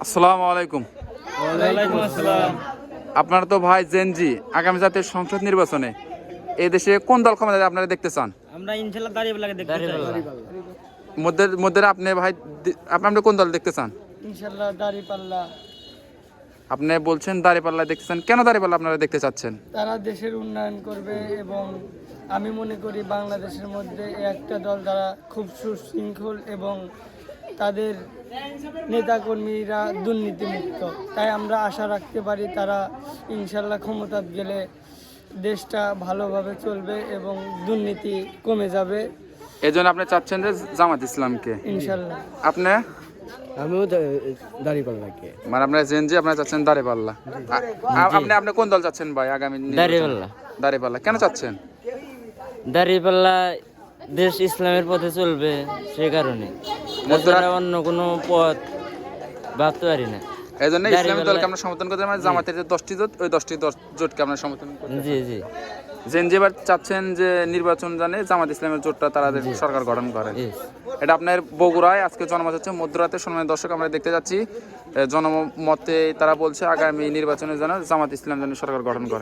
আসসালামু আলাইকুম। ওয়ালাইকুম আসসালাম। আপনারা তো ভাই জেনজি, আগামী জাতীয় সংসদ নির্বাচনে এই দেশে কোন দল ক্ষমতায় আপনারা দেখতে চান? আমরা ইনশাআল্লাহ দাঁড়িয়ে দেখতে চাই। মধ্যে আপনি ভাই আপনি কোন দল দেখতে চান? ইনশাআল্লাহ দাঁড়িপাল্লা। আপনি বলছেন দাঁড়িপাল্লা দেখতে চান, কেন দাঁড়িপাল্লা আপনারা দেখতে চাচ্ছেন? তারা দেশের উন্নয়ন করবে এবং আমি মনে করি বাংলাদেশের মধ্যে একটা দল দ্বারা খুব সুশৃঙ্খল এবং তাদের নেতাকর্মীরা দুর্নীতিমুক্ত। তাই আমরা আশা রাখতে পারি তারা ইনশাআল্লাহ ক্ষমতায় গেলে দেশটা ভালোভাবে চলবে এবং দুর্নীতি কমে যাবে এই জন্য আপনি চাচ্ছেন যে জামাত ইসলামকে। ইনশাআল্লাহ। আপনি আমিও দাঁড়িপাল্লাকে। মানে আপনার জেনজি, আপনারা চাচ্ছেন দাঁড়িপাল্লা। আপনি কোন দল চাচ্ছেন ভাই আগামী নির্বাচনে? দাঁড়িপাল্লা। দাঁড়িপাল্লা কেন চাচ্ছেন? দাঁড়িপাল্লা দেশ ইসলামের পথে চলবে, সে কারণে তাছাড়া অন্য কোনো পথ ভাবতে পারি না। এই জন্য ইসলামী দাঁড়িপাল্লা- দলকে আমরা সমর্থন করতে মানে জামাতের যে 10টি জোট, ওই 10টি জোটকে আমরা সমর্থন করি। জি জি জেনজি এবার চাচ্ছেন যে নির্বাচন জানে জামাত ইসলামের জোটটা তারা সরকার গঠন করে। Yes. এটা আপনার বগুড়ায় আজকে জনমত হচ্ছে মধ্যরাতে। সম্মানিত দর্শক, আমরা দেখতে যাচ্ছি জনমতে তারা বলছে আগামী নির্বাচনের জন্য জামাত ইসলাম যেন সরকার গঠন করে।